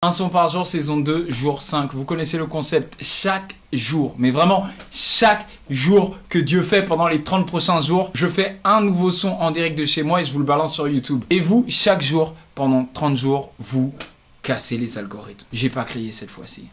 Un son par jour, saison 2, jour 5. Vous connaissez le concept. Chaque jour, mais vraiment chaque jour que Dieu fait pendant les 30 prochains jours, je fais un nouveau son en direct de chez moi et je vous le balance sur YouTube. Et vous, chaque jour, pendant 30 jours, vous cassez les algorithmes. J'ai pas crié cette fois-ci.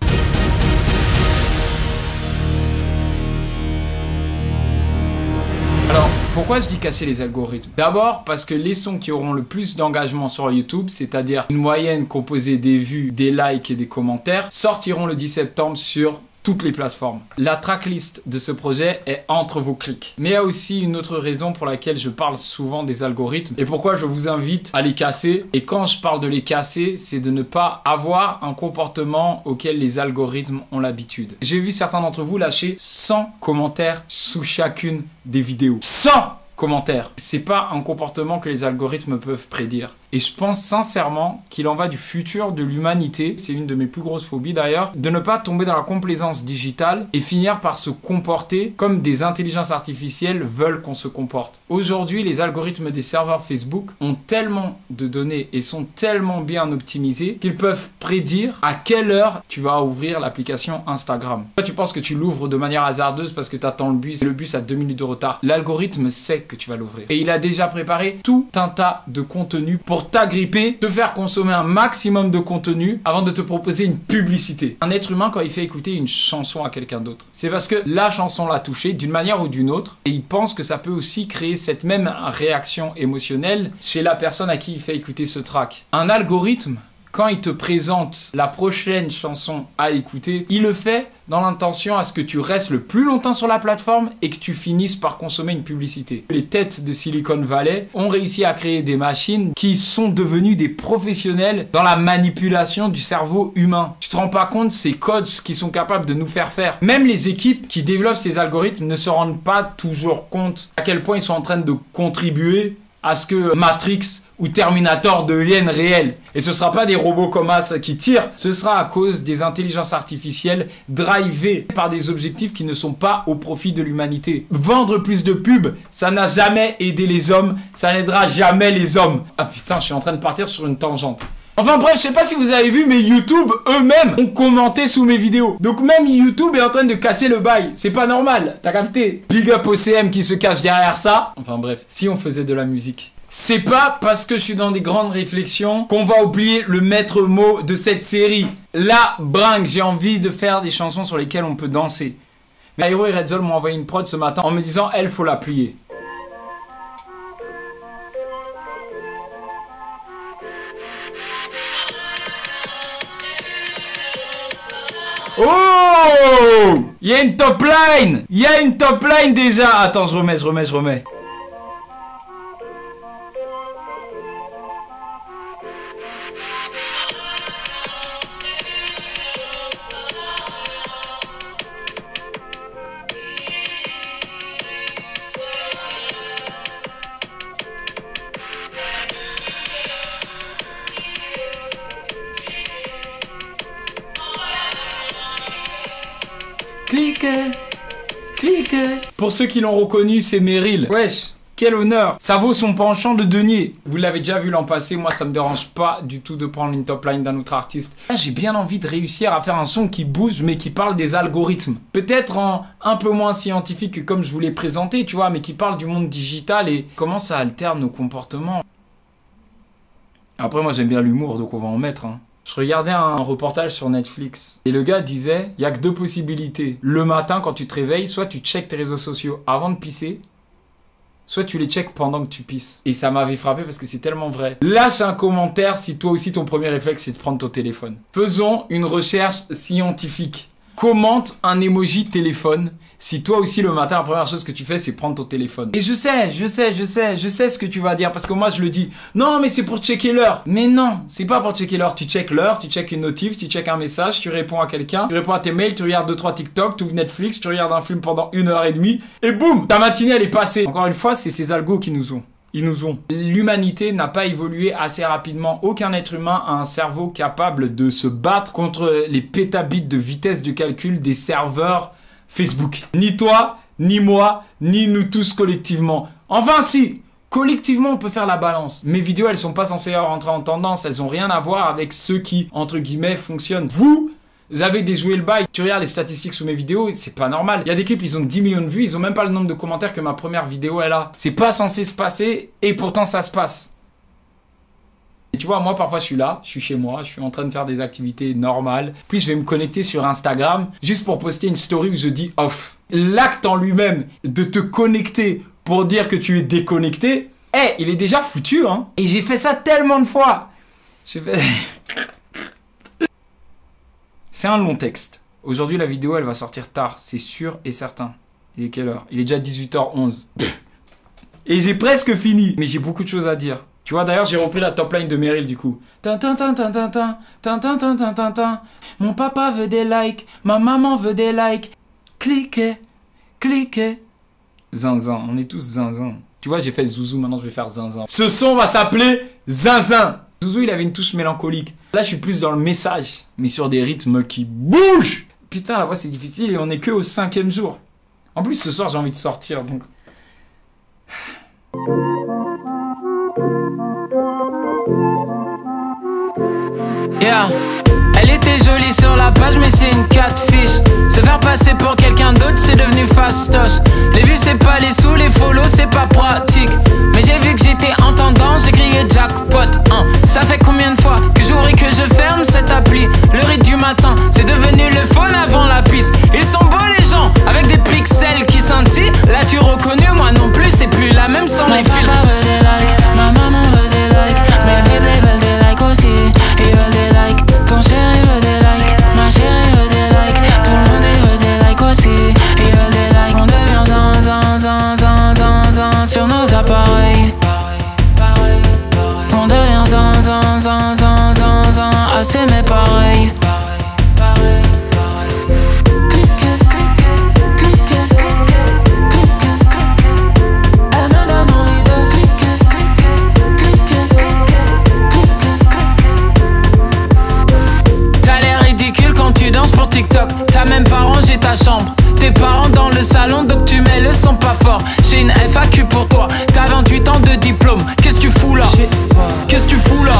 Alors, pourquoi je dis casser les algorithmes? D'abord, parce que les sons qui auront le plus d'engagement sur YouTube, c'est-à-dire une moyenne composée des vues, des likes et des commentaires, sortiront le 10 septembre sur toutes les plateformes. La tracklist de ce projet est entre vos clics. Mais il y a aussi une autre raison pour laquelle je parle souvent des algorithmes et pourquoi je vous invite à les casser. Et quand je parle de les casser, c'est de ne pas avoir un comportement auquel les algorithmes ont l'habitude. J'ai vu certains d'entre vous lâcher 100 commentaires sous chacune des vidéos. 100 commentaires. C'est pas un comportement que les algorithmes peuvent prédire. Et je pense sincèrement qu'il en va du futur de l'humanité, c'est une de mes plus grosses phobies d'ailleurs, de ne pas tomber dans la complaisance digitale et finir par se comporter comme des intelligences artificielles veulent qu'on se comporte. Aujourd'hui, les algorithmes des serveurs Facebook ont tellement de données et sont tellement bien optimisés qu'ils peuvent prédire à quelle heure tu vas ouvrir l'application Instagram. Toi, tu penses que tu l'ouvres de manière hasardeuse parce que tu attends le bus et le bus a 2 minutes de retard. L'algorithme sait que tu vas l'ouvrir. Et il a déjà préparé tout un tas de contenu pour t'agripper, te faire consommer un maximum de contenu avant de te proposer une publicité. Un être humain, quand il fait écouter une chanson à quelqu'un d'autre, c'est parce que la chanson l'a touché d'une manière ou d'une autre et il pense que ça peut aussi créer cette même réaction émotionnelle chez la personne à qui il fait écouter ce track. Un algorithme, quand il te présente la prochaine chanson à écouter, il le fait dans l'intention à ce que tu restes le plus longtemps sur la plateforme et que tu finisses par consommer une publicité. Les têtes de Silicon Valley ont réussi à créer des machines qui sont devenues des professionnels dans la manipulation du cerveau humain. Tu te rends pas compte ces codes qu'ils sont capables de nous faire faire. Même les équipes qui développent ces algorithmes ne se rendent pas toujours compte à quel point ils sont en train de contribuer à ce que Matrix ou Terminator deviennent réels. Et ce ne sera pas des robots comme As qui tirent, ce sera à cause des intelligences artificielles drivées par des objectifs qui ne sont pas au profit de l'humanité. Vendre plus de pubs, ça n'a jamais aidé les hommes, ça n'aidera jamais les hommes. Ah putain, je suis en train de partir sur une tangente. Enfin bref, je sais pas si vous avez vu, mais YouTube eux-mêmes ont commenté sous mes vidéos. Donc même YouTube est en train de casser le bail. C'est pas normal, t'as capté? Big up au CM qui se cache derrière ça. Enfin bref, si on faisait de la musique. C'est pas parce que je suis dans des grandes réflexions qu'on va oublier le maître mot de cette série. La bringue, j'ai envie de faire des chansons sur lesquelles on peut danser. Mais Aero et Redzol m'ont envoyé une prod ce matin en me disant elle faut la plier. Oh! Il y a une top line! Il y a une top line déjà! Attends, je remets. Cliquez. Pour ceux qui l'ont reconnu, c'est Meryl. Wesh, quel honneur. Ça vaut son penchant de denier. Vous l'avez déjà vu l'an passé, moi ça me dérange pas du tout de prendre une top line d'un autre artiste. Là, j'ai bien envie de réussir à faire un son qui bouge mais qui parle des algorithmes. Peut-être en un peu moins scientifique que comme je vous l'ai présenté, tu vois, mais qui parle du monde digital et comment ça alterne nos comportements. Après, moi j'aime bien l'humour, donc on va en mettre, hein. Je regardais un reportage sur Netflix et le gars disait, il n'y a que 2 possibilités. Le matin, quand tu te réveilles, soit tu checkes tes réseaux sociaux avant de pisser, soit tu les checkes pendant que tu pisses. Et ça m'avait frappé parce que c'est tellement vrai. Lâche un commentaire si toi aussi ton premier réflexe c'est de prendre ton téléphone. Faisons une recherche scientifique. Commente un emoji téléphone si toi aussi le matin la première chose que tu fais c'est prendre ton téléphone. Et je sais ce que tu vas dire parce que moi je le dis. Non mais c'est pour checker l'heure. Mais non, c'est pas pour checker l'heure. Tu checkes l'heure, tu checkes une notif, tu checkes un message, tu réponds à quelqu'un, tu réponds à tes mails, tu regardes 2-3 TikTok, tu ouvres Netflix, tu regardes un film pendant 1h30 et boum, ta matinée elle est passée. Encore une fois, c'est ces algos qui nous ont. Ils nous ont. L'humanité n'a pas évolué assez rapidement. Aucun être humain a un cerveau capable de se battre contre les pétabits de vitesse de calcul des serveurs Facebook. Ni toi, ni moi, ni nous tous collectivement. Enfin si, collectivement, on peut faire la balance. Mes vidéos, elles sont pas censées rentrer en tendance. Elles ont rien à voir avec ceux qui, entre guillemets, fonctionnent. Vous avez déjoué le bail. Tu regardes les statistiques sous mes vidéos, c'est pas normal. Il y a des clips, ils ont 10 millions de vues, ils ont même pas le nombre de commentaires que ma première vidéo, elle a. C'est pas censé se passer, et pourtant, ça se passe. Et tu vois, moi, parfois, je suis là, je suis chez moi, je suis en train de faire des activités normales. Puis, je vais me connecter sur Instagram, juste pour poster une story où je dis off. L'acte en lui-même de te connecter pour dire que tu es déconnecté, il est déjà foutu, hein. Et j'ai fait ça tellement de fois. J'ai fait... C'est un long texte. Aujourd'hui, la vidéo, elle va sortir tard. C'est sûr et certain. Il est quelle heure? Il est déjà 18h11. Et j'ai presque fini. Mais j'ai beaucoup de choses à dire. Tu vois, d'ailleurs, j'ai repris la top line de Meryl, du coup. Mon papa veut des likes. Ma maman veut des likes. Cliquez. Cliquez. Zinzin. On est tous zinzin. Tu vois, j'ai fait Zouzou. Maintenant, je vais faire zinzin. Ce son va s'appeler Zinzin. Zouzou, il avait une touche mélancolique. Là, je suis plus dans le message, mais sur des rythmes qui bougent. Putain, la voix, c'est difficile et on est que au 5e jour. En plus, ce soir, j'ai envie de sortir, donc... Yeah. Elle était jolie sur la page, mais c'est une catfish. Se faire passer pour quelqu'un d'autre, c'est devenu fastoche. Les vues, c'est pas les sous, les follow, c'est pas pratique. Mais j'ai vu que j'étais en tendance, j'ai crié jackpot. Ça fait combien de fois que j'ouvre et que je ferme cette appli? Le rythme du matin, c'est devenu le phone avant la piste. Ils sont beaux les gens, avec des pixels qui scintillent. Là tu reconnu, moi non plus, c'est plus la même sans mes filtres. Mon papa veut des likes, ma maman veut des likes. Mes bébés veulent des likes aussi, ils veulent des likes. Ton chéri veut des likes, ma chérie veut des likes. Tout le monde veut des likes aussi, ils veulent des likes. On devient zin sur nos appareils. On devient zin à s'aimer pareil. TikTok, t'as même pas rangé ta chambre. Tes parents dans le salon, donc tu mets le son pas fort. J'ai une FAQ pour toi, t'as 28 ans de diplôme. Qu'est-ce que tu fous là? Qu'est-ce que tu fous là?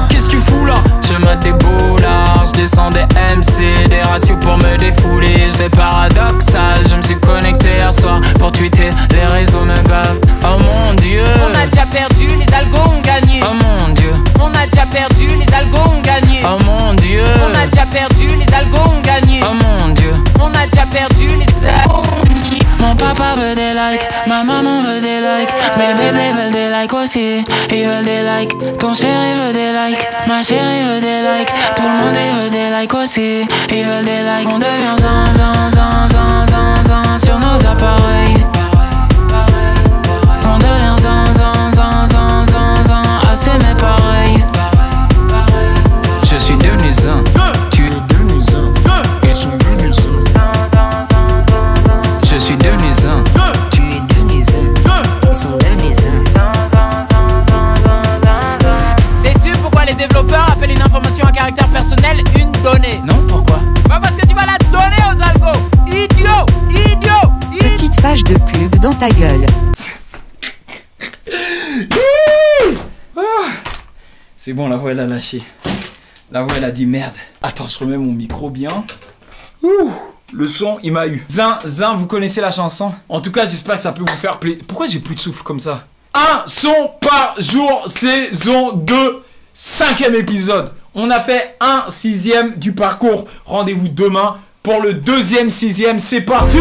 Qu'est-ce que tu fous là? Je mets des boulards, je descends des MC, des ratios pour me défouler. C'est paradoxal, je me suis connecté hier soir pour tweeter, les réseaux me gavent. Oh mon Dieu, on a déjà perdu, les algos ont gagné. Oh mon Dieu, on a déjà perdu, les algos ont gagné. Oh mon Dieu, on a déjà perdu, les algos ont gagné. Oh mon Dieu, on a déjà perdu, les algos ont gagné. Mon papa veut des likes, ma maman veut des likes. Mes bébés veulent des likes aussi, ils veulent des likes. Ton chéri veut des likes, ma chérie veut des likes. Tout le monde veut des likes aussi, ils veulent des likes. On devient zin sur nos appareils. On devient zin à s'aimer pareil. Je suis devenu zin, tu es devenu zin. Ils sont devenus zin. Je suis devenu zin, tu es devenu zin. Ils sont devenus zin. Sais-tu pourquoi les développeurs appellent une information à caractère personnel une donnée? Non, pourquoi? Bah parce que tu vas la donner aux algos. Idiot. Petite page de pub dans ta gueule. C'est bon, la voix elle a lâché. La voix elle a dit merde. Attends, je remets mon micro bien. Ouh, le son il m'a eu. Zin, vous connaissez la chanson? En tout cas, j'espère que ça peut vous faire plaisir. Pourquoi j'ai plus de souffle comme ça? Un son par jour, saison 2, 5e épisode. On a fait un 6e du parcours. Rendez-vous demain pour le 2e 6e. C'est parti!